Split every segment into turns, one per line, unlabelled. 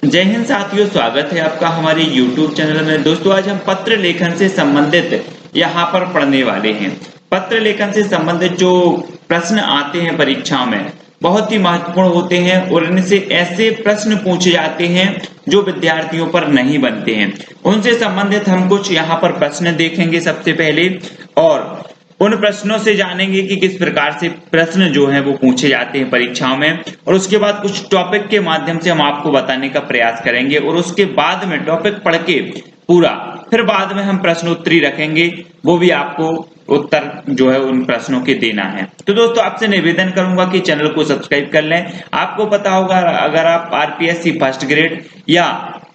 जय हिंद साथियों, स्वागत है आपका हमारे YouTube चैनल में। दोस्तों, आज हम पत्र लेखन से संबंधित यहाँ पर पढ़ने वाले हैं। पत्र लेखन से संबंधित जो प्रश्न आते हैं परीक्षाओं में बहुत ही महत्वपूर्ण होते हैं और इनसे ऐसे प्रश्न पूछे जाते हैं जो विद्यार्थियों पर नहीं बनते हैं। उनसे संबंधित हम कुछ यहाँ पर प्रश्न देखेंगे सबसे पहले, और उन प्रश्नों से जानेंगे कि किस प्रकार से प्रश्न जो है वो पूछे जाते हैं परीक्षाओं में, और उसके बाद कुछ टॉपिक के माध्यम से हम आपको बताने का प्रयास करेंगे, और उसके बाद में टॉपिक पढ़ के पूरा फिर बाद में हम प्रश्नोत्तरी रखेंगे, वो भी आपको उत्तर जो है उन प्रश्नों के देना है। तो दोस्तों, आपसे निवेदन करूंगा कि चैनल को सब्सक्राइब कर लें। आपको पता होगा, अगर आप आरपीएससी फर्स्ट ग्रेड या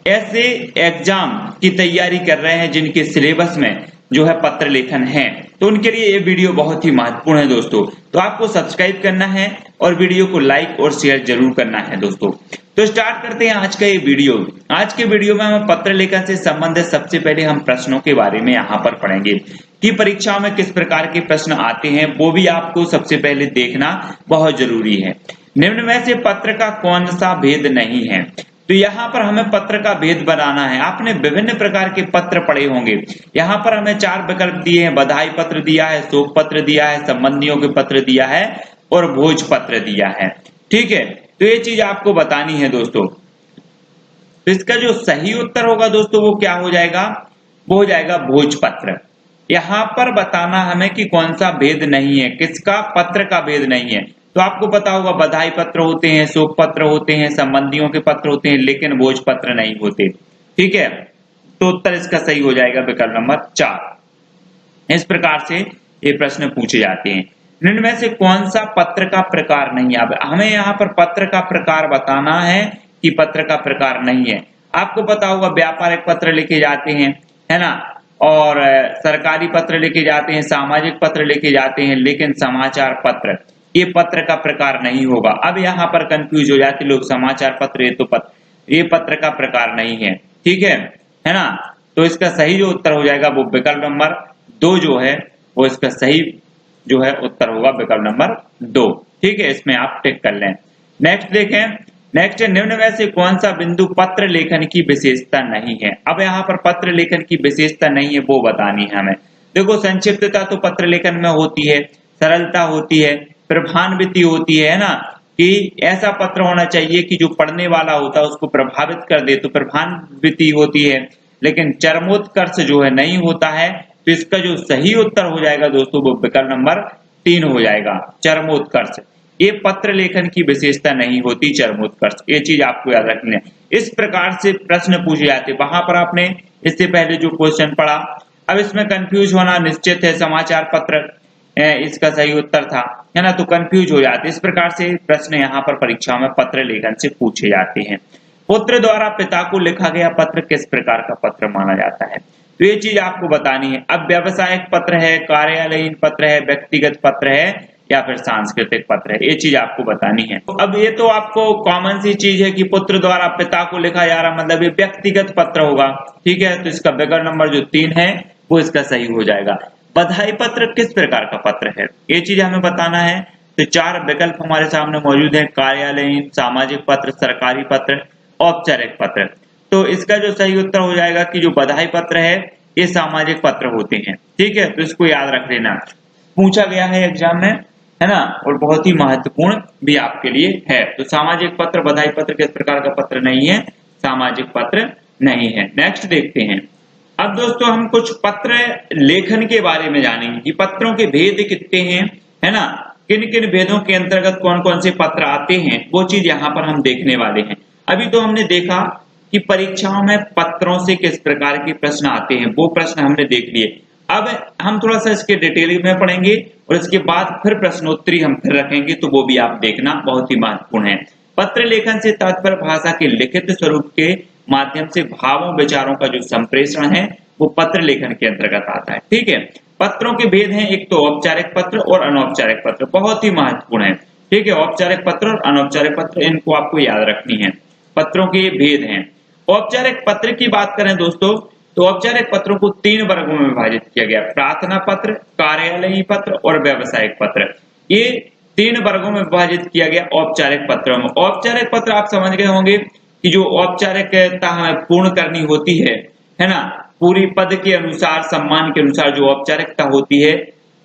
ऐसे एग्जाम की तैयारी कर रहे हैं जिनके सिलेबस में जो है पत्र लेखन है, तो उनके लिए ये वीडियो बहुत ही महत्वपूर्ण है दोस्तों। तो आपको सब्सक्राइब करना है और वीडियो को लाइक और शेयर जरूर करना है दोस्तों। तो स्टार्ट करते हैं आज का ये वीडियो। आज के वीडियो में हम पत्र लेखन से संबंधित सबसे पहले हम प्रश्नों के बारे में यहाँ पर पढ़ेंगे कि परीक्षाओं में किस प्रकार के प्रश्न आते हैं, वो भी आपको सबसे पहले देखना बहुत जरूरी है। निम्न में से पत्र का कौन सा भेद नहीं है? तो यहाँ पर हमें पत्र का भेद बनाना है। आपने विभिन्न प्रकार के पत्र पढ़े होंगे। यहाँ पर हमें 4 विकल्प दिए हैं। बधाई पत्र दिया है, शोक पत्र दिया है, संबंधियों के पत्र दिया है और भोज पत्र दिया है। ठीक है, तो ये चीज आपको बतानी है दोस्तों। तो इसका जो सही उत्तर होगा दोस्तों वो क्या हो जाएगा? वो हो जाएगा भोज पत्र। यहाँ पर बताना हमें कि कौन सा भेद नहीं है, किसका पत्र का भेद नहीं है। तो आपको पता होगा बधाई पत्र होते हैं, शोक पत्र होते हैं, संबंधियों के पत्र होते हैं, लेकिन भोज पत्र नहीं होते। ठीक है, तो उत्तर इसका सही हो जाएगा विकल्प नंबर 4। इस प्रकार से ये प्रश्न पूछे जाते हैं। निम्न में से कौन सा पत्र का प्रकार नहीं है? अब हमें यहाँ पर पत्र का प्रकार बताना है कि पत्र का प्रकार नहीं है। आपको पता होगा व्यापारिक पत्र लिखे जाते हैं, है ना, और सरकारी पत्र लिखे जाते हैं, सामाजिक पत्र लिखे जाते हैं, लेकिन समाचार पत्र ये पत्र का प्रकार नहीं होगा। अब यहाँ पर कंफ्यूज हो जाते लोग, समाचार पत्र ये पत्र का प्रकार नहीं है। ठीक है ना। तो इसका सही जो उत्तर हो जाएगा वो विकल्प नंबर 2 जो है वो इसका सही जो है उत्तर होगा विकल्प नंबर 2। ठीक है, इसमें आप टिक कर लें। नेक्स्ट देखें। नेक्स्ट है, निम्न में से कौन सा बिंदु पत्र लेखन की विशेषता नहीं है? अब यहाँ पर पत्र लेखन की विशेषता नहीं है वो बतानी है हमें। देखो, संक्षिप्तता तो पत्र लेखन में होती है, सरलता होती है, प्रभान्विति होती है ना, कि ऐसा पत्र होना चाहिए कि जो पढ़ने वाला होता है उसको प्रभावित कर दे, तो प्रभान्विति होती है, लेकिन चरमोत्कर्ष जो है नहीं होता है। तो इसका जो सही उत्तर हो जाएगा दोस्तों वो विकल्प नंबर 3 हो जाएगा, चरमोत्कर्ष। ये पत्र लेखन की विशेषता नहीं होती, चरमोत्कर्ष। ये चीज आपको याद रखनी है। इस प्रकार से प्रश्न पूछे जाते, वहां पर आपने इससे पहले जो क्वेश्चन पढ़ा, अब इसमें कंफ्यूज होना निश्चित है। समाचार पत्र इसका सही उत्तर था, है ना, तो कंफ्यूज हो जाते। इस प्रकार से प्रश्न यहाँ पर परीक्षा में पत्र लेखन से पूछे जाते हैं। पुत्र द्वारा पिता को लिखा गया पत्र किस प्रकार का पत्र माना जाता है? तो ये चीज आपको बतानी है। अब व्यावसायिक पत्र है, कार्यालयीन पत्र है, व्यक्तिगत पत्र है या फिर सांस्कृतिक पत्र है, ये चीज आपको बतानी है। अब ये तो आपको कॉमन सी चीज है कि पुत्र द्वारा पिता को लिखा जा रहा, मतलब ये व्यक्तिगत पत्र होगा। ठीक है, तो इसका विकल्प नंबर जो 3 है वो इसका सही हो जाएगा। बधाई पत्र किस प्रकार का पत्र है? ये चीज हमें बताना है। तो 4 विकल्प हमारे सामने मौजूद है, कार्यालयीन, सामाजिक पत्र, सरकारी पत्र, औपचारिक पत्र। तो इसका जो सही उत्तर हो जाएगा कि जो बधाई पत्र है ये सामाजिक पत्र होते हैं। ठीक है, तो इसको याद रख लेना, पूछा गया है एग्जाम में, है ना, और बहुत ही महत्वपूर्ण भी आपके लिए है। तो सामाजिक पत्र, बधाई पत्र किस प्रकार का पत्र नहीं है? सामाजिक पत्र नहीं है। नेक्स्ट देखते हैं। अब दोस्तों हम कुछ पत्र लेखन के बारे में जानेंगे कि पत्रों के भेद कितने हैं, है ना, किन किन भेदों के अंतर्गत कौन कौन से पत्र आते हैं, वो चीज यहाँ पर हम देखने वाले हैं। अभी तो हमने देखा कि परीक्षाओं में पत्रों से किस प्रकार के प्रश्न आते हैं, वो प्रश्न हमने देख लिए। अब हम थोड़ा सा इसके डिटेल में पढ़ेंगे और इसके बाद फिर प्रश्नोत्तरी हम फिर रखेंगे, तो वो भी आप देखना, बहुत ही महत्वपूर्ण है। पत्र लेखन से तात्पर्य भाषा के लिखित स्वरूप के माध्यम से भावों विचारों का जो संप्रेषण है वो पत्र लेखन के अंतर्गत आता है। ठीक है, पत्रों के भेद हैं, एक तो औपचारिक पत्र और अनौपचारिक पत्र, बहुत ही महत्वपूर्ण है। ठीक है, औपचारिक पत्र और अनौपचारिक पत्र, इनको आपको याद रखनी है। पत्रों के भेद हैं। औपचारिक पत्र की बात करें दोस्तों, तो औपचारिक पत्रों को 3 वर्गों में विभाजित किया गया, प्रार्थना पत्र, कार्यालयीन पत्र और व्यावसायिक पत्र। ये 3 वर्गों में विभाजित किया गया औपचारिक पत्रों में। औपचारिक पत्र आप समझ गए होंगे कि जो औपचारिकता हमें पूर्ण करनी होती है ना, पूरी पद के अनुसार सम्मान के अनुसार जो औपचारिकता होती है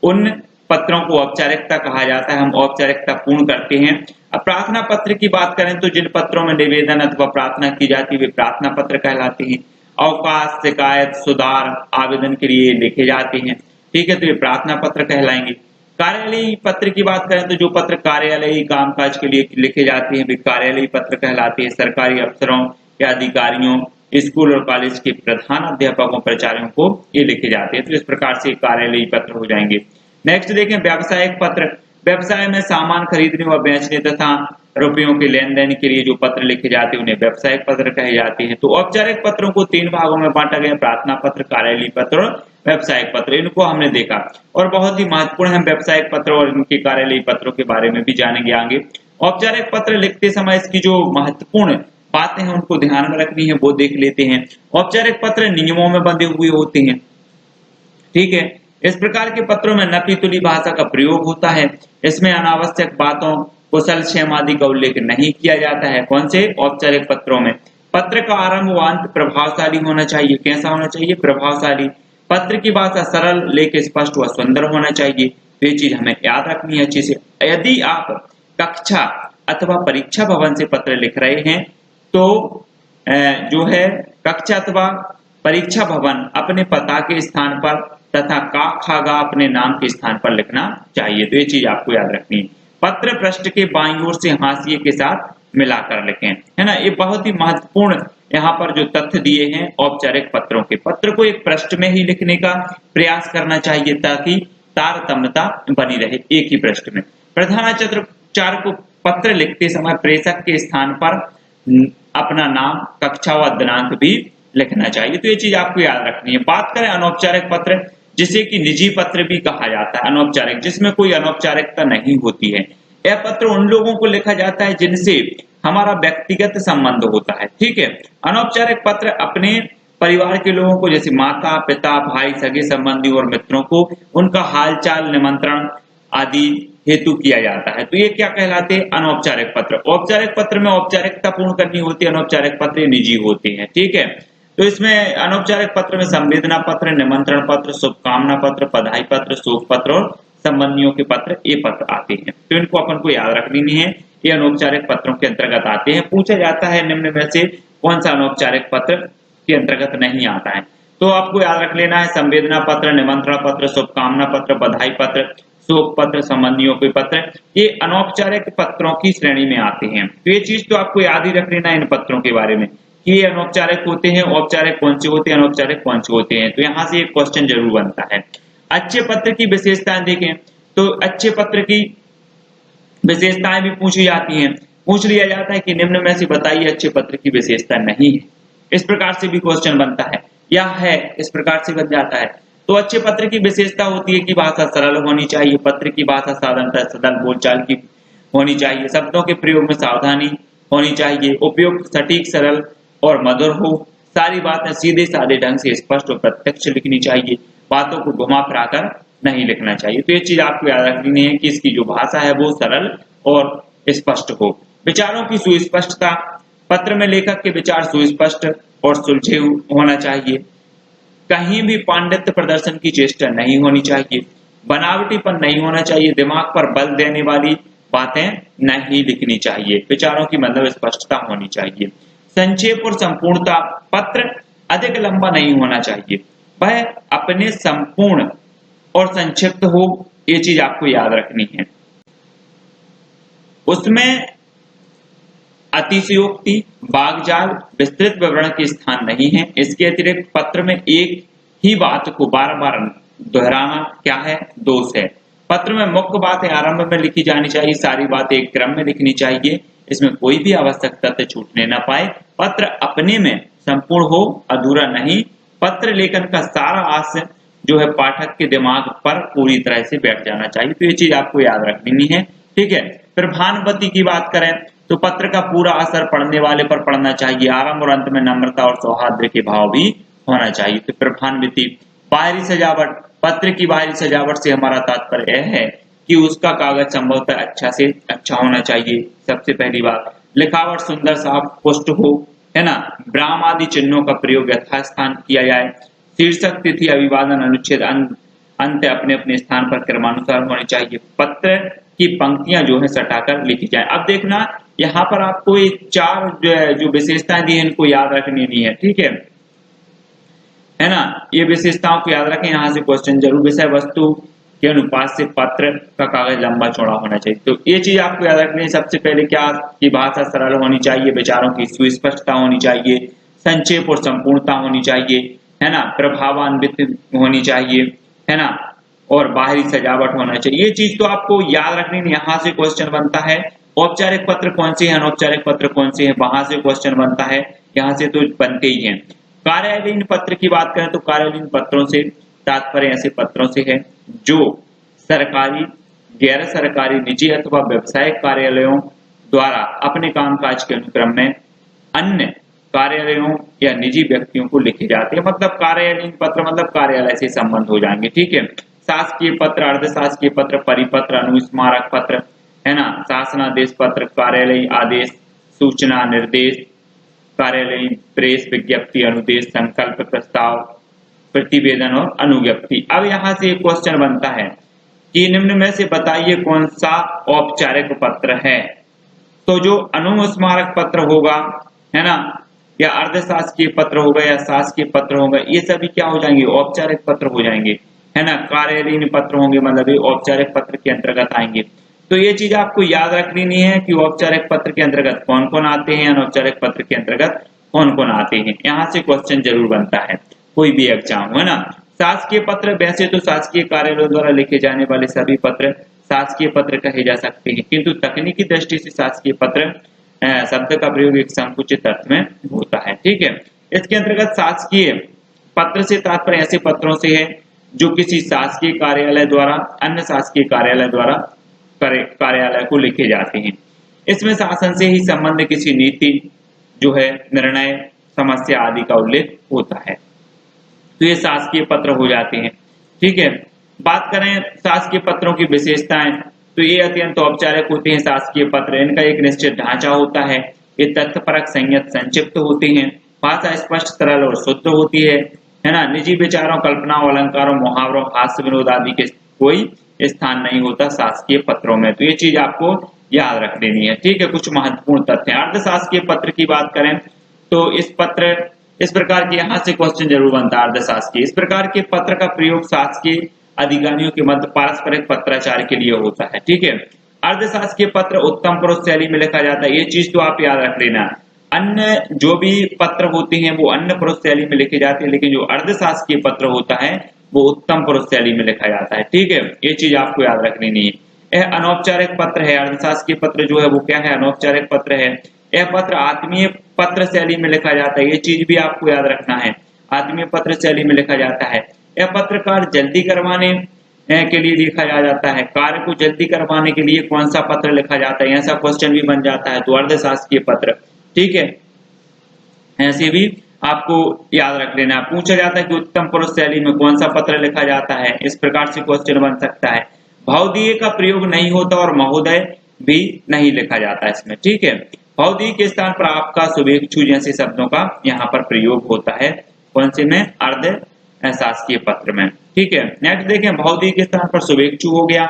उन पत्रों को औपचारिकता कहा जाता है। हम औपचारिकता पूर्ण करते हैं। अब प्रार्थना पत्र की बात करें तो जिन पत्रों में निवेदन अथवा प्रार्थना की जाती है वे प्रार्थना पत्र कहलाते हैं। अवकाश, शिकायत, सुधार आवेदन के लिए लिखे जाते हैं। ठीक है, तो ये प्रार्थना पत्र कहलाएंगे। कार्यालयीय पत्र की बात करें तो जो पत्र कार्यालयीय कामकाज के लिए लिखे जाते हैं वे कार्यालयीय पत्र कहलाते हैं। सरकारी अफसरों या अधिकारियों, स्कूल और कॉलेज के प्रधान अध्यापकों, प्राचार्यों को ये लिखे जाते हैं। तो इस प्रकार से कार्यालयीय पत्र हो जाएंगे। नेक्स्ट देखें व्यावसायिक पत्र। व्यवसाय में सामान खरीदने व बेचने तथा रुपयों के लेन देन के लिए जो पत्र लिखे जाते हैं उन्हें व्यावसायिक पत्र कहे जाते हैं। तो औपचारिक पत्रों को 3 भागों में बांटा गया, प्रार्थना पत्र, कार्यालयीय पत्र और व्यावसायिक पत्र। इनको हमने देखा और बहुत ही महत्वपूर्ण है व्यावसायिक पत्र और इनके कार्यालयीय पत्रों के बारे में भी जानेंगे आगे। औपचारिक पत्र लिखते समय इसकी जो महत्वपूर्ण बातें हैं उनको ध्यान में रखनी है, वो देख लेते हैं। औपचारिक पत्र नियमों में बंधे हुए होते हैं। ठीक है, इस प्रकार के पत्रों में नपी तुली भाषा का प्रयोग होता है। इसमें अनावश्यक बातों, कुशल क्षेम आदि का उल्लेख नहीं किया जाता है। कौन से? औपचारिक पत्रों में। पत्र का आरंभ व अंत प्रभावशाली होना चाहिए। कैसा होना चाहिए? प्रभावशाली। पत्र की भाषा सरल, लेकिन स्पष्ट व सुंदर होना चाहिए। तो ये चीज हमें याद रखनी है अच्छे से। यदि आप कक्षा अथवा परीक्षा भवन से पत्र लिख रहे हैं तो जो है कक्षा अथवा परीक्षा भवन अपने पता के स्थान पर तथा का खागा अपने नाम के स्थान पर लिखना चाहिए। तो ये चीज आपको याद रखनी है। पत्र पृष्ठ के बाईं ओर से हाशिए के साथ मिलाकर लिखें, है ना। ये बहुत ही महत्वपूर्ण यहाँ पर जो तथ्य दिए हैं औपचारिक पत्रों के। पत्र को एक पृष्ठ में ही लिखने का प्रयास करना चाहिए ताकि तारतम्यता बनी रहे एक ही पृष्ठ में। प्रधानाचार्य को पत्र लिखते समय प्रेषक के स्थान पर अपना नाम, कक्षा व दिनांक भी लिखना चाहिए। तो ये चीज आपको याद रखनी है। बात करें अनौपचारिक पत्र, जिसे कि निजी पत्र भी कहा जाता है। अनौपचारिक, जिसमें कोई अनौपचारिकता नहीं होती है। यह पत्र उन लोगों को लिखा जाता है जिनसे हमारा व्यक्तिगत संबंध होता है। ठीक है, अनौपचारिक पत्र अपने परिवार के लोगों को, जैसे माता, पिता, भाई, सगे संबंधी और मित्रों को उनका हालचाल, निमंत्रण आदि हेतु किया जाता है। तो ये क्या कहलाते हैं? अनौपचारिक पत्र। औपचारिक पत्र में औपचारिकता पूर्ण करनी होती है, अनौपचारिक पत्र निजी होते हैं। ठीक है, तो इसमें अनौपचारिक पत्र में संवेदना पत्र, निमंत्रण पत्र, शुभकामना पत्र, बधाई पत्र, शोक पत्र और संबंधियों के पत्र, ये पत्र आते हैं। तो इनको अपन को याद रखनी नहीं है, ये अनौपचारिक पत्रों के अंतर्गत आते हैं। पूछा जाता है निम्न में से कौन सा अनौपचारिक पत्र के अंतर्गत नहीं आता है, तो आपको याद रख लेना है संवेदना पत्र, निमंत्रण पत्र, शुभकामना पत्र, बधाई पत्र, शोक पत्र, संबंधियों के पत्र, ये अनौपचारिक पत्रों की श्रेणी में आते हैं। तो ये चीज तो आपको याद ही रख लेना है इन पत्रों के बारे में कि ये अनौपचारिक होते हैं, औपचारिक कौन से होते हैं, अनौपचारिक कौन से होते हैं। तो यहाँ से एक क्वेश्चन जरूर बनता है। अच्छे पत्र की विशेषताएं देखें तो अच्छे पत्र की विशेषताएं भी पूछी जाती हैं। पूछ लिया जाता है कि निम्न में से बताइए अच्छे पत्र की विशेषता नहीं है। इस प्रकार से भी क्वेश्चन बनता है या है, इस प्रकार से बन जाता है। तो अच्छे पत्र की विशेषता होती है कि भाषा सरल होनी चाहिए। पत्र की भाषा साधारणतः सरल बोलचाल की होनी चाहिए। शब्दों के प्रयोग में सावधानी होनी चाहिए। उपयुक्त, सटीक, सरल और मधुर हो। सारी बातें सीधे साधे ढंग से स्पष्ट और प्रत्यक्ष लिखनी चाहिए। बातों को घुमा फिरा कर नहीं लिखना चाहिए। तो ये चीज आपको याद रखनी है कि इसकी जो भाषा है वो सरल और स्पष्ट हो। विचारों की सुस्पष्टता, पत्र में लेखक के विचार सुस्पष्ट और सुलझे होना चाहिए। कहीं भी पांडित्य प्रदर्शन की चेष्टा नहीं होनी चाहिए। बनावटीपन नहीं होना चाहिए। दिमाग पर बल देने वाली बातें नहीं लिखनी चाहिए। विचारों की मतलब स्पष्टता होनी चाहिए। संक्षेप और संपूर्णता, पत्र अधिक लंबा नहीं होना चाहिए, वह अपने संपूर्ण और संक्षिप्त हो। ये चीज आपको याद रखनी है। उसमें अतिशयोक्ति, बागजाल, विस्तृत विवरण के स्थान नहीं है। इसके अतिरिक्त पत्र में एक ही बात को बार बार दोहराना क्या है? दोष है। पत्र में मुख्य बातें आरंभ में लिखी जानी चाहिए। सारी बातें एक क्रम में लिखनी चाहिए। इसमें कोई भी आवश्यक तथ्य छूटने न पाए। पत्र अपने में संपूर्ण हो, अधूरा नहीं। पत्र लेखन का सारा आशय जो है पाठक के दिमाग पर पूरी तरह से बैठ जाना चाहिए। तो ये चीज आपको याद रखनी है। ठीक है, फिर भानुमति की बात करें तो पत्र का पूरा असर पढ़ने वाले पर पड़ना चाहिए। आरंभ और अंत में नम्रता और सौहार्द के भाव भी होना चाहिए। तो फिर भानुमति। बाहरी सजावट, पत्र की बाहरी सजावट से हमारा तात्पर्य यह है कि उसका कागज संभवतः अच्छा से अच्छा होना चाहिए। सबसे पहली बात, लिखावट सुंदर साफ पुष्ट हो, है ना, ब्राह्म आदि चिन्हों का प्रयोग यथास्थान किया जाए, शीर्षक तिथि अभिवादन अनुच्छेद अंत अपने अपने स्थान पर क्रमानुसार होने चाहिए, पत्र की पंक्तियां जो है सटाकर लिखी जाए। अब देखना यहाँ पर आपको ये चार जो विशेषताएं दी है इनको याद रखनी नहीं है, ठीक है ना, ये विशेषताओं को याद रखें, यहाँ से क्वेश्चन जरूर। विषय वस्तु के अनुपात से पत्र का कागज लंबा चौड़ा होना चाहिए, तो ये चीज आपको याद रखनी है। सबसे पहले क्या कि भाषा सरल होनी चाहिए, विचारों की सुस्पष्टता होनी चाहिए, संक्षेप और संपूर्णता होनी चाहिए, है ना, प्रभावान्वित होनी चाहिए, है ना, और बाहरी सजावट होना चाहिए। ये चीज तो आपको याद रखनी नहीं। यहाँ से क्वेश्चन बनता है औपचारिक पत्र कौन से हैं, अनौपचारिक पत्र कौन से हैं, वहां से क्वेश्चन बनता है, यहाँ से तो बनते ही हैं। कार्यालयीन पत्र की बात करें तो कार्यालयीन पत्रों से तात्पर्य ऐसे पत्रों से है जो सरकारी, गैर सरकारी, निजी अथवा व्यवसायिक कार्यालयों द्वारा अपने कामकाज के अनुक्रम में अन्य कार्यालयों या निजी व्यक्तियों को लिखे जाते हैं। मतलब कार्यालयीन पत्र मतलब कार्यालय से संबंध हो जाएंगे, ठीक है। शासकीय पत्र, अर्धशासकीय पत्र, परिपत्र, अनुस्मारक पत्र, है ना, शासनादेश पत्र, कार्यालयीय आदेश, सूचना निर्देश, कार्यालयीन प्रेस विज्ञप्ति, अनुदेश, संकल्प, प्रस्ताव, प्रतिवेदन और अनुज्ञप्ति। अब यहाँ से एक क्वेश्चन बनता है कि निम्न में से बताइए कौन सा औपचारिक पत्र है। तो जो अनुस्मारक पत्र होगा, है ना, या अर्धशासकीय पत्र होगा या शासकीय पत्र होगा, ये सभी क्या हो जाएंगे, औपचारिक पत्र हो जाएंगे, है ना। कार्यालयीन पत्र होंगे मतलब ये औपचारिक पत्र के अंतर्गत आएंगे। तो ये चीज आपको याद रखनी नहीं है कि औपचारिक पत्र के अंतर्गत कौन कौन आते हैं, अनौपचारिक पत्र के अंतर्गत कौन कौन आते हैं। यहाँ से क्वेश्चन जरूर बनता है कोई भी एग्जाम, है ना। शासकीय पत्र, वैसे तो शासकीय कार्यालयों द्वारा लिखे जाने वाले सभी पत्र शासकीय पत्र कहे जा सकते हैं, किंतु तकनीकी दृष्टि से शासकीय पत्र शब्द का प्रयोग एक संकुचित अर्थ में होता है, ठीक है। इसके अंतर्गत शासकीय पत्र से तात्पर्य ऐसे पत्रों से है जो किसी शासकीय कार्यालय द्वारा अन्य शासकीय कार्यालय द्वारा कार्यालय को लिखे जाते हैं। इसमें शासन से ही संबंध किसी नीति जो है, निर्णय, समस्या आदि का उल्लेख होता है, तो ये शासकीय पत्र हो जाते हैं, ठीक है। बात करें शासकीय पत्रों की विशेषताएं, तो ये अत्यंत औपचारिक होते हैं शासकीय पत्र। इनका एक निश्चित ढांचा होता है, ये तथ्यपरक, संयत, संक्षिप्त होते हैं, भाषा स्पष्ट, सरल और शुद्ध होती है ना। निजी विचारों, कल्पनाओं, अलंकारों, मुहावरों, हास्य विनोद आदि के कोई स्थान नहीं होता शासकीय पत्रों में, तो ये चीज आपको याद रख लेनी है, ठीक है। कुछ महत्वपूर्ण तथ्य। अर्धशासकीय पत्र की बात करें तो इस प्रकार के यहाँ से क्वेश्चन जरूर बनता है अर्धशासकीय। इस प्रकार के पत्र का प्रयोग शासकीय अधिकारियों के मध्य पारस्परिक पत्राचार के लिए होता है, ठीक है। अर्धशासकीय पत्र उत्तम पुरुष शैली में लिखा जाता है, ये चीज तो आप याद रख लेना। अन्य जो भी पत्र होते हैं वो अन्य पुरुष शैली में लिखे जाते हैं, लेकिन जो अर्धशासकीय पत्र होता है वो उत्तम पुरुष शैली में लिखा जाता है, ठीक है। ये चीज आपको याद रखनी नहीं है। यह अनौपचारिक पत्र है, अर्धशासकीय पत्र जो है वो क्या है, अनौपचारिक पत्र है। यह पत्र आत्मीय पत्र शैली में लिखा जाता है, ये चीज भी आपको याद रखना है, आत्मीय पत्र शैली में लिखा जाता है। यह पत्रकार जल्दी करवाने के लिए लिखा जाता है, कार्य को जल्दी करवाने के लिए कौन सा पत्र लिखा जाता है, ऐसा क्वेश्चन भी बन जाता है, तो अर्धशासकीय पत्र, ठीक है। ऐसे भी आपको याद रख लेना। पूछा जाता है कि उत्तम पुरुष शैली में कौन सा पत्र लिखा जाता है, इस प्रकार से क्वेश्चन बन सकता है। भवदीय का प्रयोग नहीं होता और महोदय भी नहीं लिखा जाता है इसमें, ठीक है। भवदीय के स्थान पर आपका, शुभेच्छु जैसे शब्दों का यहाँ पर प्रयोग होता है, कौन से में, अर्ध शासकीय पत्र में, ठीक है। नेक्स्ट देखें, भवदीय के स्थान पर शुभेच्छु हो गया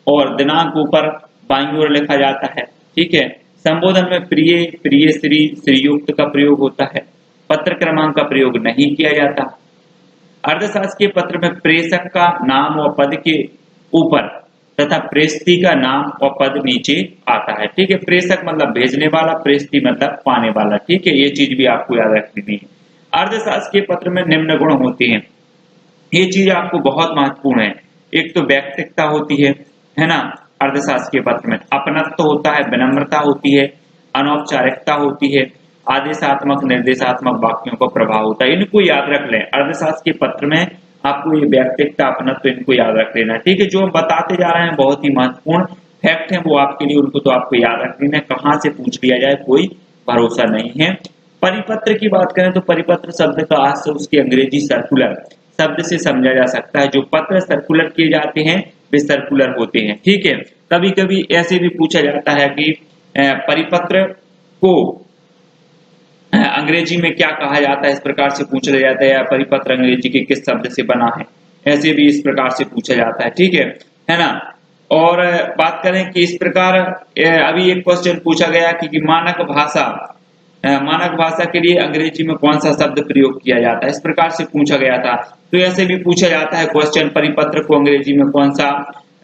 और दिनांक ऊपर बाईं ओर लिखा जाता है, ठीक है। संबोधन में प्रिय, प्रिय श्री, श्रीयुक्त का प्रयोग होता है, पत्र क्रमांक का प्रयोग नहीं किया जाता। अर्धशासकीय पत्र में प्रेषक का नाम और पद के ऊपर तथा प्रेषती का नाम और पद नीचे आता है, ठीक है। प्रेषक मतलब भेजने वाला, प्रेषती मतलब पाने वाला, ठीक है। ये चीज भी आपको याद रखनी है। अर्धशासकीय पत्र में निम्न गुण होते हैं, ये चीज आपको बहुत महत्वपूर्ण है। एक तो व्यक्तिकता होती है ना, अर्धशासकीय पत्र में अपनत्व होता है, विनम्रता होती है, अनौपचारिकता होती है, आदेशात्मक निर्देशात्मक वाक्यों का प्रभाव होता है। इनको याद रख लें, अर्धशासकीय पत्र में आपको ये व्यक्तिकता, अपनत्व, इनको याद रख लेना, ठीक है। जो हम बताते जा रहे हैं बहुत ही महत्वपूर्ण फैक्ट है वो आपके लिए, उनको तो आपको याद रख लेना। कहाँ से पूछ लिया जाए कोई भरोसा नहीं है। परिपत्र की बात करें तो परिपत्र शब्द का अर्थ से उसकी अंग्रेजी सर्कुलर शब्द से समझा जा सकता है। जो पत्र सर्कुलर किए जाते हैं वे सर्कुलर होते हैं, ठीक है। कभी कभी ऐसे भी पूछा जाता है कि परिपत्र को अंग्रेजी में क्या कहा जाता है, इस प्रकार से पूछा जाता है। या परिपत्र अंग्रेजी के किस शब्द से बना है, ऐसे भी इस प्रकार से पूछा जाता है। ठीक है ना। और बात करें कि इस प्रकार अभी एक क्वेश्चन पूछा गया कि मानक भाषा के लिए अंग्रेजी में कौन सा शब्द प्रयोग किया जाता है, इस प्रकार से पूछा गया था। तो ऐसे भी पूछा जाता है क्वेश्चन, परिपत्र को अंग्रेजी में कौन सा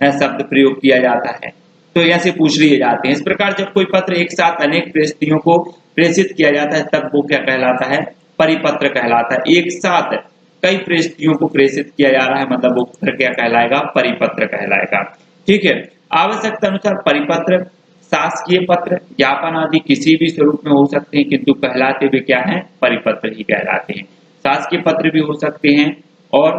शब्द प्रयोग किया जाता है, तो ऐसे पूछ लिए जाते हैं। इस प्रकार जब कोई पत्र एक साथ अनेक प्रेषितों को प्रेषित किया जाता है तब वो क्या कहलाता है, परिपत्र कहलाता है। एक साथ कई प्रेषितों को प्रेषित किया जा रहा है मतलब वो पत्र क्या कहलाएगा, परिपत्र कहलाएगा। ठीक है। आवश्यकता अनुसार परिपत्र, शासकीय पत्र, ज्ञापन आदि किसी भी स्वरूप में हो सकते हैं, किंतु कहलाते हुए क्या है, परिपत्र ही कहलाते हैं। शासकीय पत्र भी हो सकते हैं और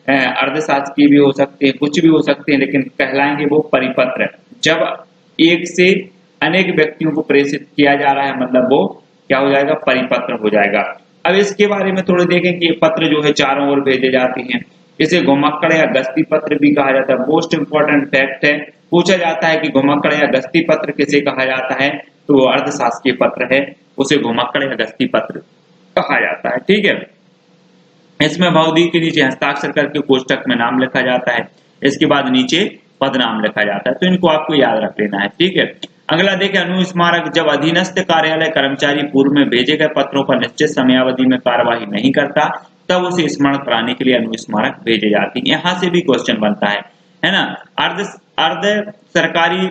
अर्धशासकीय भी हो सकते हैं, कुछ भी हो सकते हैं, लेकिन कहलाएंगे वो परिपत्र। जब एक से अनेक व्यक्तियों को प्रेषित किया जा रहा है मतलब वो क्या हो जाएगा, परिपत्र हो जाएगा। अब इसके बारे में थोड़े देखें कि ये पत्र जो है चारों ओर भेजे जाते हैं। इसे घुमक्कड़ या गस्ती पत्र भी कहा जाता है। मोस्ट इंपोर्टेंट फैक्ट है, पूछा जाता है कि घुमक्कड़ या गस्ती पत्र किसे कहा जाता है, तो वो अर्धशासकीय पत्र है, उसे घुमक्कड़ या गस्ती पत्र कहा जाता है। ठीक है। इसमें भौतिक के नीचे हस्ताक्षर करके कोष्टक में नाम लिखा जाता है, इसके बाद नीचे पद नाम लिखा जाता है, तो इनको आपको याद रख लेना है। ठीक है। अगला देखें, अनुस्मारक। जब अधीनस्थ कार्यालय कर्मचारी पूर्व में भेजे गए पत्रों पर निश्चित समयावधि में कार्यवाही नहीं करता तब उसे स्मरण कराने के लिए अनुस्मारक भेजे जाते हैं। यहाँ से भी क्वेश्चन बनता है ना। अर्ध सरकारी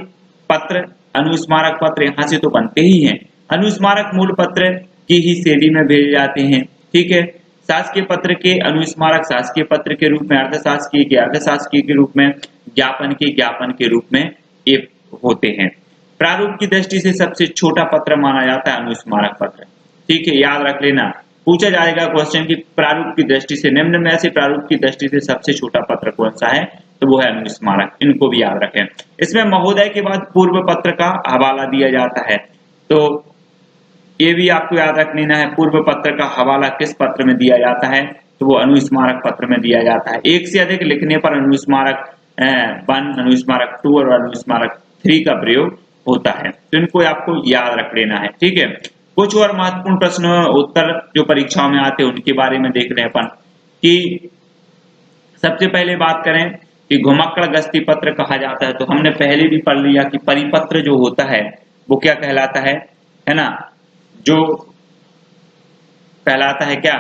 पत्र, अनुस्मारक पत्र यहाँ से तो बनते ही हैं। अनुस्मारक मूल पत्र की ही शैली में भेजे जाते हैं। ठीक है। शासकीय पत्र के अनुस्मारक शासकीय पत्र के रूप में, अर्धशासकीय के अर्धशासकीय के रूप में, ज्ञापन के रूप में ये होते हैं। प्रारूप की दृष्टि से सबसे छोटा पत्र माना जाता है अनुस्मारक पत्र। ठीक है, याद रख लेना, पूछा जाएगा क्वेश्चन की प्रारूप की दृष्टि से निम्न में से प्रारूप की दृष्टि से सबसे छोटा पत्र कौन सा है, तो वो है अनुस्मारक। इनको भी याद रखें। इसमें महोदय के बाद पूर्व पत्र का हवाला दिया जाता है, तो ये भी आपको याद रख लेना है। पूर्व पत्र का हवाला किस पत्र में दिया जाता है, तो वो अनुस्मारक पत्र में दिया जाता है। एक से अधिक लिखने पर अनुस्मारक 1, अनुस्मारक 2 और अनुस्मारक 3 का प्रयोग होता है, तो इनको आपको याद रख लेना है। ठीक है। कुछ और महत्वपूर्ण प्रश्न उत्तर जो परीक्षाओं में आते हैं उनके बारे में देख रहे हैं अपन कि सबसे पहले बात करें कि घुमक्कड़ गस्ती पत्र कहा जाता है, तो हमने पहले भी पढ़ लिया कि परिपत्र जो होता है वो क्या कहलाता है ना, जो कहलाता है क्या,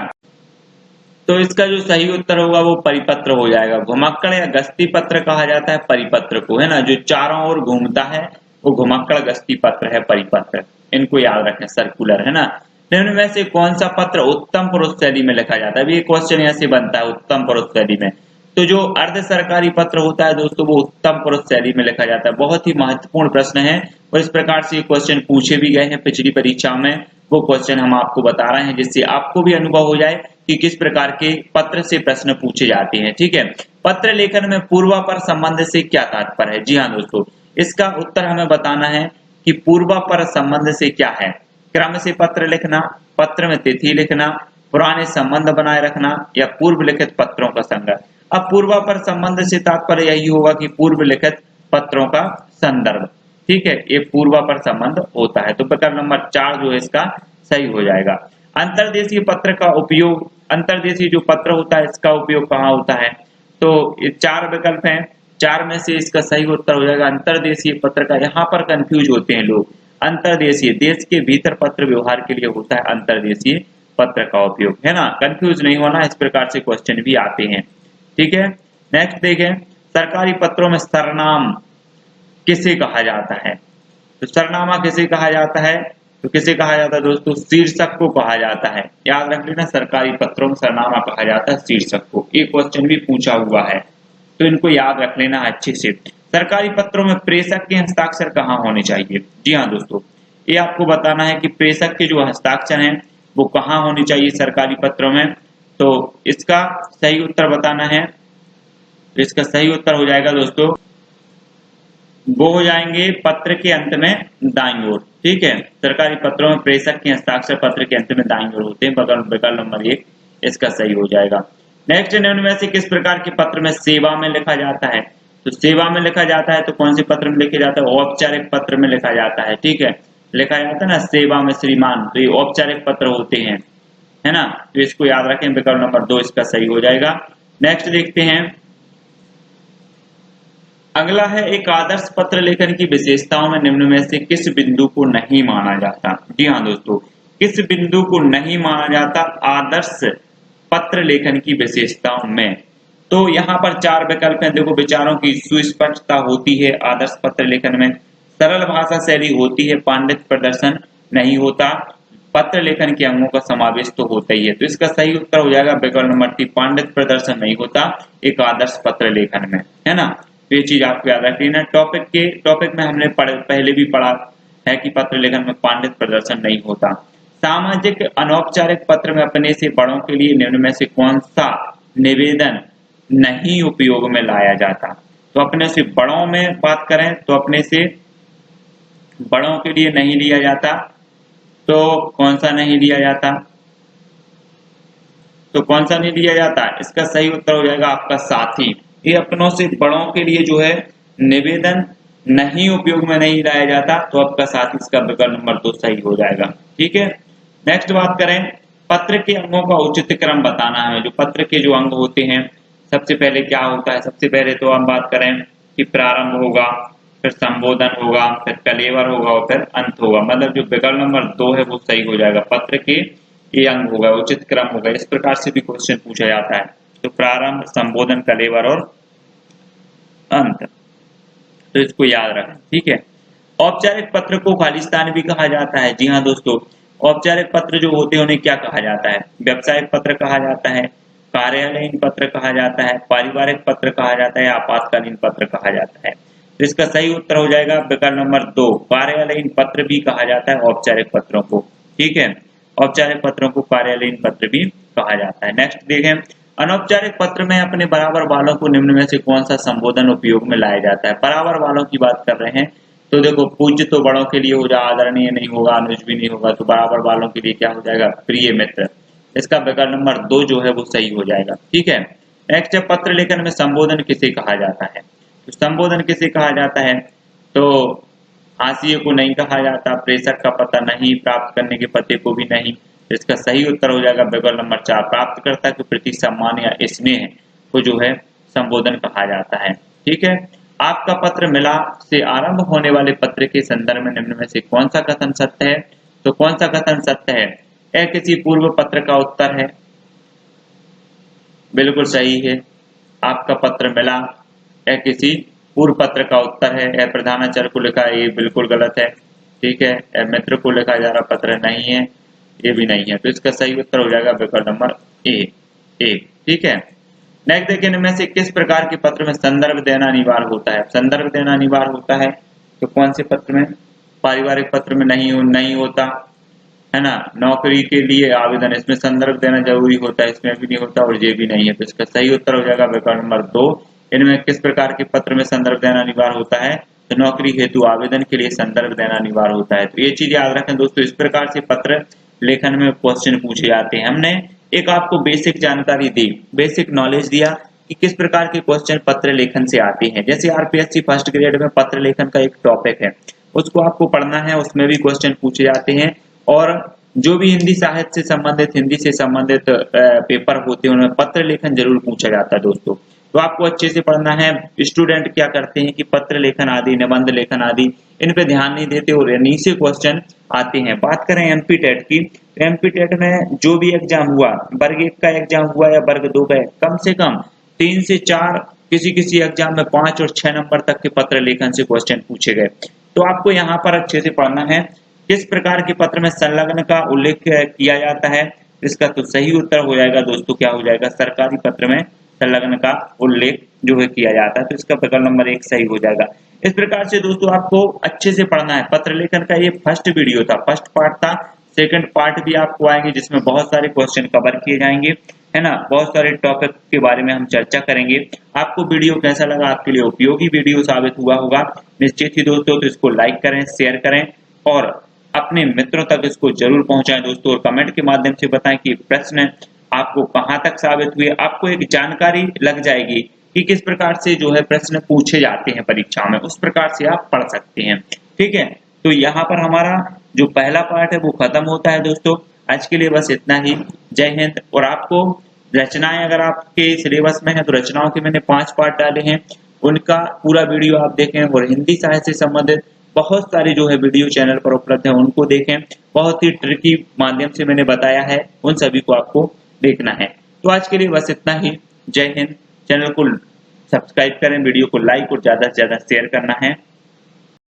तो इसका जो सही उत्तर होगा वो परिपत्र हो जाएगा। घुमक्कड़ या गस्ती पत्र कहा जाता है परिपत्र को, है ना, जो चारों ओर घूमता है वो घुमक्कड़ गस्ती पत्र है, परिपत्र। इनको याद रखें, सर्कुलर, है ना। निम्न में से कौन सा पत्र उत्तम पुरुष शैली में लिखा जाता है, अभी ये क्वेश्चन ऐसे बनता है उत्तम पुरुष शैली में, तो जो अर्ध सरकारी पत्र होता है दोस्तों वो उत्तम पुरुष शैली में लिखा जाता है। बहुत ही महत्वपूर्ण प्रश्न है और इस प्रकार से क्वेश्चन पूछे भी गए हैं पिछली परीक्षा में, वो क्वेश्चन हम आपको बता रहे हैं जिससे आपको भी अनुभव हो जाए कि किस प्रकार के पत्र से प्रश्न पूछे जाते हैं। ठीक है। पत्र लेखन में पूर्वापर संबंध से क्या तात्पर्य है। जी हाँ दोस्तों, इसका उत्तर हमें बताना है कि पूर्वापर संबंध से क्या है। क्रम से पत्र लिखना, पत्र में तिथि लिखना, पुराने संबंध बनाए रखना या पूर्व लिखित पत्रों का संग्रह। अब पूर्वापर संबंध से तात्पर्य यही होगा कि पूर्व लिखित पत्रों का संदर्भ। ठीक है, ये पूर्वापर संबंध होता है, तो विकल्प नंबर 4 जो है इसका सही हो जाएगा। अंतर्देशीय पत्र का उपयोग, अंतर्देशीय जो पत्र होता है इसका उपयोग कहाँ होता है, तो ये 4 विकल्प हैं, 4 में से इसका सही उत्तर हो जाएगा अंतर्देशीय पत्र का। यहाँ पर कंफ्यूज होते हैं लोग, अंतर्देशीय देश के भीतर पत्र व्यवहार के लिए होता है अंतर्देशीय पत्र का उपयोग, है ना, कंफ्यूज नहीं होना, इस प्रकार से क्वेश्चन भी आते हैं। ठीक है। नेक्स्ट देखें, सरकारी पत्रों में सरनाम किसे कहा जाता है, तो सरनामा किसे कहा जाता है, तो किसे कहा जाता है दोस्तों, शीर्षक को कहा जाता है। याद रख लेना, सरकारी पत्रों में सरनामा कहा जाता है शीर्षक को, ये क्वेश्चन भी पूछा हुआ है, तो इनको याद रख लेना अच्छे से। सरकारी पत्रों में प्रेषक के हस्ताक्षर कहाँ होने चाहिए। जी हाँ दोस्तों, ये आपको बताना है कि प्रेषक के जो हस्ताक्षर हैं वो कहाँ होने चाहिए सरकारी पत्रों में, तो इसका सही उत्तर बताना है। तो इसका सही उत्तर हो जाएगा दोस्तों, वो हो जाएंगे पत्र के अंत में दाईं ओर। ठीक है, सरकारी पत्रों में प्रेषक के हस्ताक्षर पत्र के अंत में दाईं ओर होते हैं, विकल्प नंबर 1 इसका सही हो जाएगा। नेक्स्ट, निम्न में से किस प्रकार के पत्र में सेवा में लिखा जाता है, तो सेवा में लिखा जाता है तो कौन से पत्र में लिखा जाता है, औपचारिक पत्र में लिखा जाता है। ठीक है, लिखा जाता है ना सेवा में श्रीमान, तो ये औपचारिक पत्र होते हैं, है ना। तो इसको याद रखें, विकल्प नंबर 2 इसका सही हो जाएगा। नेक्स्ट देखते हैं, अगला है एक आदर्श पत्र लेखन की विशेषताओं में निम्न में से किस बिंदु को नहीं माना जाता। जी हाँ दोस्तों, किस बिंदु को नहीं माना जाता आदर्श पत्र लेखन की विशेषताओं में। तो यहाँ पर 4 विकल्प हैं। देखो, विचारों की सुस्पष्टता होती है आदर्श पत्र लेखन में, सरल भाषा शैली होती है, पांडित्य प्रदर्शन नहीं होता, पत्र लेखन के अंगों का समावेश तो होता ही है। तो इसका सही उत्तर हो जाएगा विकल्प नंबर 3, पांडित्य प्रदर्शन नहीं होता एक आदर्श पत्र लेखन में, है ना। तो ये चीज आपको याद रखनी है। टॉपिक में हमने पहले भी पढ़ा है कि पत्र लेखन में पांडित्य प्रदर्शन नहीं होता। सामाजिक अनौपचारिक पत्र में अपने से बड़ों के लिए निम्न में से कौन सा निवेदन नहीं उपयोग में लाया जाता। तो अपने से बड़ों में बात करें तो अपने से बड़ों के लिए नहीं लिया जाता, तो कौन सा नहीं लिया जाता, तो कौन सा नहीं लिया जाता, इसका सही उत्तर हो जाएगा आपका साथी। ये अपनों से बड़ों के लिए जो है निवेदन नहीं उपयोग में नहीं लाया जाता, तो आपका साथी, इसका विकल्प नंबर 2 सही हो जाएगा। ठीक है, नेक्स्ट बात करें, पत्र के अंगों का उचित क्रम बताना है। जो पत्र के जो अंग होते हैं, सबसे पहले क्या होता है, सबसे पहले तो हम बात करें कि प्रारंभ होगा, फिर संबोधन होगा, फिर कलेवर होगा और फिर अंत होगा। मतलब जो विकल्प नंबर 2 है वो सही हो जाएगा। पत्र के ये अंग होगा, उचित क्रम होगा। इस प्रकार से भी क्वेश्चन पूछा जाता है। तो प्रारंभ, संबोधन, कलेवर और अंत, तो इसको याद रखें। ठीक है, औपचारिक पत्र को खालिस्तान भी कहा जाता है। जी हाँ दोस्तों, औपचारिक पत्र जो होते हैं उन्हें क्या कहा जाता है, व्यावसायिक पत्र कहा जाता है, कार्यालयीन पत्र कहा जाता है, पारिवारिक पत्र कहा जाता है, आपातकालीन पत्र कहा जाता है। तो इसका सही उत्तर हो जाएगा विकल्प नंबर 2, कार्यालयीन पत्र भी कहा जाता है औपचारिक पत्रों को। ठीक है, औपचारिक पत्रों को कार्यालयीन पत्र भी कहा जाता है। नेक्स्ट देखें, अनौपचारिक पत्र में अपने बराबर वालों को निम्न में से कौन सा संबोधन उपयोग में लाया जाता है। बराबर वालों की बात कर रहे हैं, तो देखो, पूज्य तो बड़ों के लिए हो जाए, आदरणीय नहीं होगा, अनुज भी नहीं होगा, तो बराबर वालों के लिए क्या हो जाएगा, प्रिय मित्र। इसका विकल्प नंबर 2 जो है वो सही हो जाएगा। ठीक है, नेक्स्ट है, पत्र लेखन में संबोधन किसे कहा जाता है। तो संबोधन किसे कहा जाता है, तो हाशिए को नहीं कहा जाता, प्रेषक का पता नहीं, प्राप्त करने के पते को भी नहीं। तो इसका सही उत्तर हो जाएगा विकल्प नंबर 4, प्राप्तकर्ता के प्रति सम्मान या स्नेह को जो है संबोधन कहा जाता है। ठीक है, आपका पत्र मिला से आरंभ होने वाले पत्र के संदर्भ में निम्न में से कौन सा कथन सत्य है। तो कौन सा कथन सत्य है, यह किसी पूर्व पत्र का उत्तर है, बिल्कुल सही है। आपका पत्र मिला, यह किसी पूर्व पत्र का उत्तर है। यह प्रधानाचार्य को लिखा है, ये बिल्कुल गलत है। ठीक है, यह मित्र को लिखा जा रहा पत्र नहीं है, ये भी नहीं है। तो इसका सही उत्तर हो जाएगा विकल्प नंबर ए। ठीक है, नेक्स्ट देखिए, इनमें से किस प्रकार के पत्र में संदर्भ देना अनिवार्य होता है। संदर्भ देना अनिवार्य होता है, तो कौन से पत्र में, पारिवारिक पत्र में नहीं होता, है ना। नौकरी के लिए आवेदन, इसमें संदर्भ देना जरूरी होता है, इसमें भी नहीं होता और ये भी नहीं है। तो इसका सही उत्तर हो जाएगा विकल्प नंबर 2। इनमें किस प्रकार के पत्र में संदर्भ देना अनिवार्य होता है, तो नौकरी हेतु आवेदन के लिए संदर्भ देना अनिवार्य होता है। तो ये चीज याद रखें दोस्तों, इस प्रकार से पत्र लेखन में क्वेश्चन पूछे जाते हैं। हमने एक आपको बेसिक जानकारी दी, बेसिक नॉलेज दिया कि किस प्रकार के क्वेश्चन पत्र लेखन से आते हैं। जैसे आरपीएससी फर्स्ट ग्रेड में पत्र लेखन का एक टॉपिक है, उसको आपको पढ़ना है, उसमें भी क्वेश्चन पूछे जाते हैं। और जो भी हिंदी साहित्य से संबंधित, हिंदी से संबंधित पेपर होते हैं उनमें पत्र लेखन जरूर पूछा जाता है दोस्तों। तो आपको अच्छे से पढ़ना है। स्टूडेंट क्या करते हैं कि पत्र लेखन आदि, निबंध लेखन आदि, इन पे ध्यान नहीं देते और इन्हीं से क्वेश्चन आते हैं। बात करें एमपी टेट की, तो एमपी टेट में जो भी एग्जाम हुआ, वर्ग 1 का एग्जाम हुआ या वर्ग 2 का, कम से कम 3 से 4, किसी एग्जाम में 5 और 6 नंबर तक के पत्र लेखन से क्वेश्चन पूछे गए। तो आपको यहाँ पर अच्छे से पढ़ना है। किस प्रकार के पत्र में संलग्न का उल्लेख किया जाता है, इसका तो सही उत्तर हो जाएगा दोस्तों, क्या हो जाएगा, सरकारी पत्र में संलग्न का उल्लेख जो है किया जाता है। तो इसका विकल्प नंबर 1 सही हो जाएगा। इस प्रकार से दोस्तों आपको अच्छे से पढ़ना है। पत्र लेखन का ये फर्स्ट वीडियो था, फर्स्ट पार्ट था। सेकंड पार्ट भी आपको आएंगे जिसमें बहुत सारे क्वेश्चन कवर किए जाएंगे, है ना। बहुत सारे टॉपिक के बारे में हम चर्चा करेंगे। आपको वीडियो कैसा लगा, आपके लिए उपयोगी वीडियो साबित हुआ होगा निश्चित ही दोस्तों। तो इसको लाइक करें, शेयर करें और अपने मित्रों तक इसको जरूर पहुंचाएं दोस्तों। और कमेंट के माध्यम से बताएं कि प्रश्न आपको कहां तक साबित हुए। आपको एक जानकारी लग जाएगी कि किस प्रकार से जो है प्रश्न पूछे जाते हैं परीक्षा में, उस प्रकार से आप पढ़ सकते हैं। ठीक है, तो यहाँ पर हमारा जो पहला पार्ट है वो खत्म होता है दोस्तों। आज के लिए बस इतना ही। जय हिंद। और आपको रचनाएं अगर आपके सिलेबस में है तो रचनाओं के मैंने 5 पार्ट डाले हैं, उनका पूरा वीडियो आप देखें। और हिंदी साहित्य से संबंधित बहुत सारे जो है वीडियो चैनल पर उपलब्ध है, उनको देखें। बहुत ही ट्रिकी माध्यम से मैंने बताया है, उन सभी को आपको देखना है। तो आज के लिए बस इतना ही। जय हिंद। चैनल को सब्सक्राइब करें, वीडियो को लाइक और ज्यादा से ज्यादा शेयर करना है।